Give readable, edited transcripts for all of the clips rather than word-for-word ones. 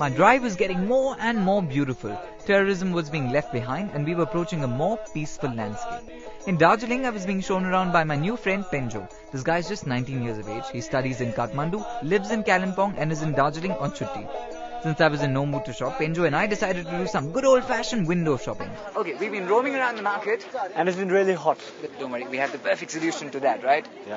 My drive was getting more and more beautiful. Terrorism was being left behind and we were approaching a more peaceful landscape. In Darjeeling, I was being shown around by my new friend Penjo. This guy is just 19 years of age. He studies in Kathmandu, lives in Kalimpong and is in Darjeeling on chutti. Since I was in no mood to shop, Penjo and I decided to do some good old-fashioned window shopping. Okay, we've been roaming around the market and it's been really hot. Don't worry, we have the perfect solution to that, right? Yeah.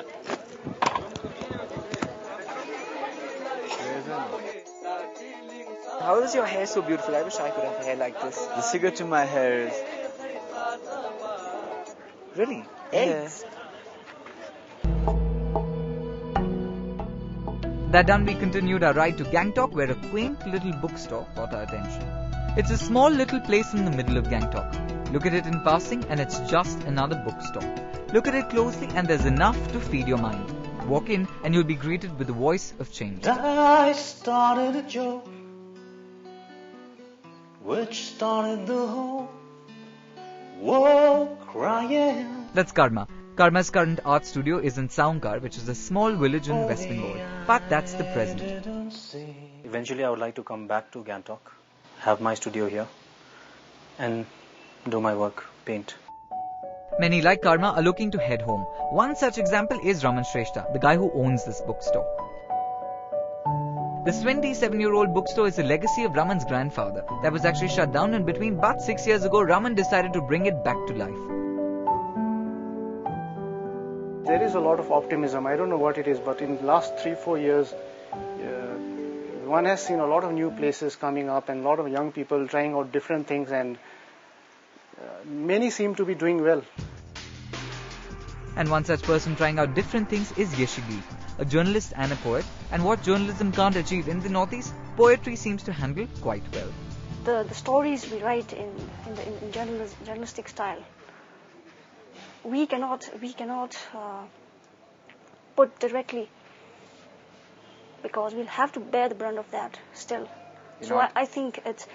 How is your hair so beautiful? I wish I could have hair like this. The secret to my hair is... Really? Eggs? That done, we continued our ride to Gangtok, where a quaint little bookstore caught our attention. It's a small little place in the middle of Gangtok. Look at it in passing and it's just another bookstore. Look at it closely and there's enough to feed your mind. Walk in and you'll be greeted with the voice of change. I started a joke which started the whole world crying. That's Karma. Karma's current art studio is in Saonkar, which is a small village in West Bengal. But that's the present. Eventually I would like to come back to Gangtok, have my studio here and do my work, paint. Many like Karma are looking to head home. One such example is Raman Shrestha, the guy who owns this bookstore. This 27-year-old bookstore is a legacy of Raman's grandfather that was actually shut down in between, but 6 years ago Raman decided to bring it back to life. There is a lot of optimism. I don't know what it is, but in the last 3-4 years, one has seen a lot of new places coming up and a lot of young people trying out different things, and many seem to be doing well. And one such person trying out different things is Yashigi, a journalist and a poet. And what journalism can't achieve in the Northeast, poetry seems to handle quite well. The stories we write in journalistic style, we cannot put directly, because we'll have to bear the brunt of that still. So I think it's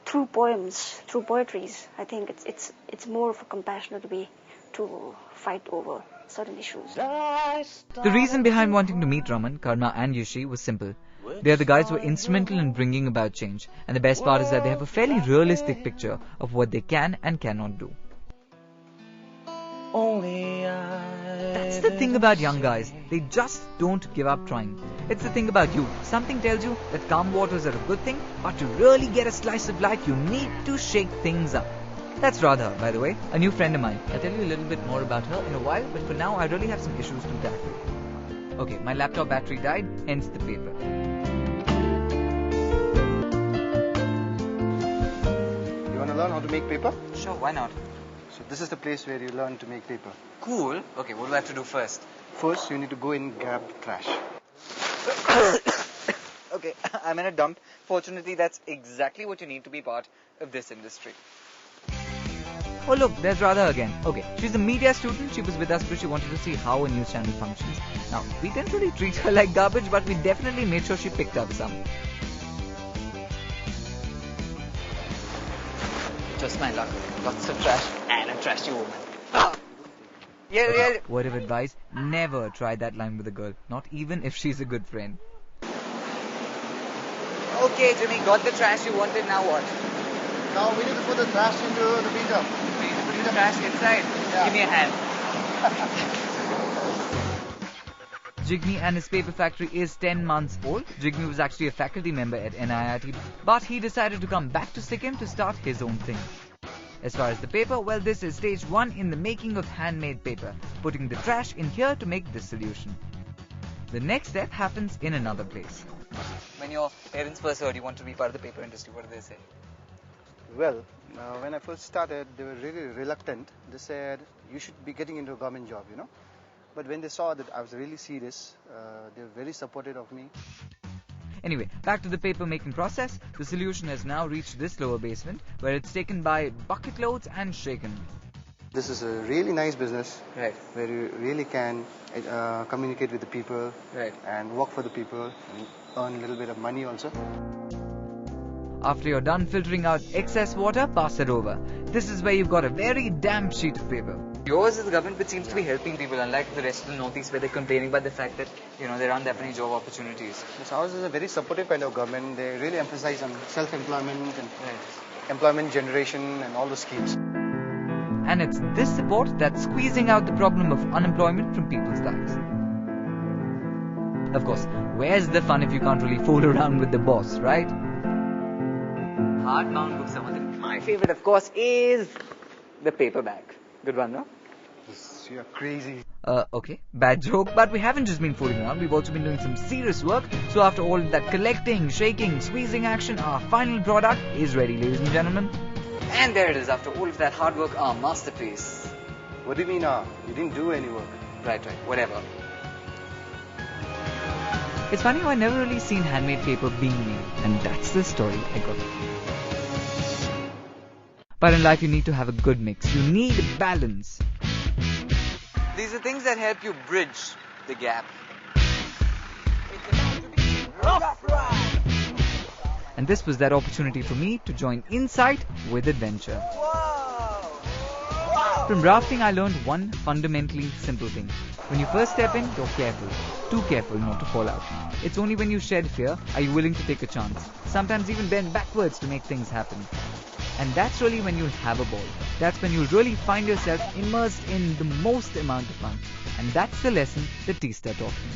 through poems, through poetries, I think it's more of a compassionate way to fight over certain issues. The reason behind wanting to meet Raman, Karma and Yashi was simple. They are the guys who are instrumental in bringing about change. And the best part is that they have a fairly realistic picture of what they can and cannot do. That's the thing about young guys. They just don't give up trying. It's the thing about you. Something tells you that calm waters are a good thing, but to really get a slice of life, you need to shake things up. That's Radha, by the way, a new friend of mine. I'll tell you a little bit more about her in a while, but for now I really have some issues to tackle. Okay, my laptop battery died, hence the paper. You want to learn how to make paper? Sure, why not? So this is the place where you learn to make paper. Cool. Okay, what do I have to do first? First, you need to go and grab trash. Okay, I'm in a dump. Fortunately, that's exactly what you need to be part of this industry. Oh look, there's Radha again. Okay, she's a media student. She was with us because she wanted to see how a news channel functions. Now, we didn't really treat her like garbage, but we definitely made sure she picked up some. Just my luck. Lots of trash and a trashy woman. Yeah. Word of advice, never try that line with a girl. Not even if she's a good friend. Okay, Jimmy, got the trash you wanted, now what? Now we need to put the trash into the beater. We need to put the trash inside? Yeah. Give me a hand. Jigme and his paper factory is 10 months old. Jigme was actually a faculty member at NIIT, but he decided to come back to Sikkim to start his own thing. As far as the paper, well, this is stage 1 in the making of handmade paper, putting the trash in here to make this solution. The next step happens in another place. When your parents first heard you want to be part of the paper industry, what did they say? Well, when I first started, they were really reluctant. They said, you should be getting into a government job, you know. But when they saw that I was really serious, they were very supportive of me. Anyway, back to the paper making process. The solution has now reached this lower basement, where it's taken by bucket loads and shaken. This is a really nice business, right, where you really can communicate with the people, right, and work for the people and earn a little bit of money also. After you're done filtering out excess water, pass it over. This is where you've got a very damp sheet of paper. Yours is a government which seems to be helping people, unlike the rest of the Northeast where they're complaining about the fact that, there aren't that many job opportunities. Yes, ours is a very supportive kind of government. They really emphasize on self-employment and employment generation and all the schemes. And it's this support that's squeezing out the problem of unemployment from people's lives. Of course, where's the fun if you can't really fool around with the boss, right? Hardbound books are one thing. My favorite, of course, is the paperback. Good one, no? You're crazy. Okay, bad joke, but we haven't just been fooling around, we've also been doing some serious work. So after all that collecting, shaking, squeezing action, our final product is ready, ladies and gentlemen. And there it is, after all of that hard work, our masterpiece. What do you mean, you didn't do any work? Right, whatever. It's funny how I never really seen handmade paper being made, and that's the story I got. But in life you need to have a good mix. You need balance. These are things that help you bridge the gap. And this was that opportunity for me to join Insight with Adventure. From rafting I learned one fundamentally simple thing. When you first step in, you're careful. Too careful not to fall out. It's only when you shed fear are you willing to take a chance. Sometimes even bend backwards to make things happen. And that's really when you'll have a ball. That's when you'll really find yourself immersed in the most amount of fun. And that's the lesson that Teesta taught me.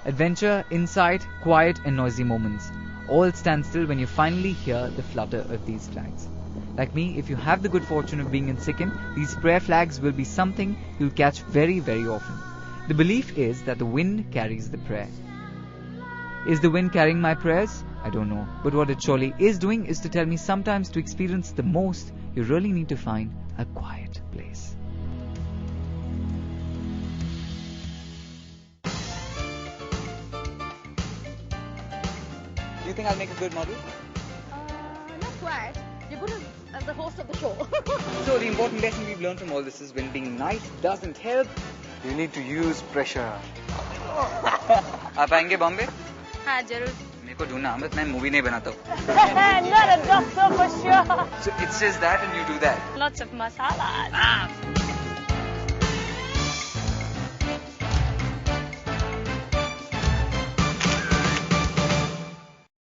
Adventure, insight, quiet and noisy moments. All stand still when you finally hear the flutter of these flags. Like me, if you have the good fortune of being in Sikkim, these prayer flags will be something you'll catch very, very often. The belief is that the wind carries the prayer. Is the wind carrying my prayers? I don't know. But what it surely is doing is to tell me sometimes to experience the most, you really need to find a quiet place. Do you think I'll make a good model? Not quite. You're good as the host of the show. So the important lesson we've learned from all this is when being nice doesn't help. You need to use pressure. आप आएंगे बॉम्बे? हाँ जरूर. मेरे को ढूंढना बस मैं movie नहीं बनाता हूँ. Not a doctor for sure. So it's just that and you do that. Lots of masalas.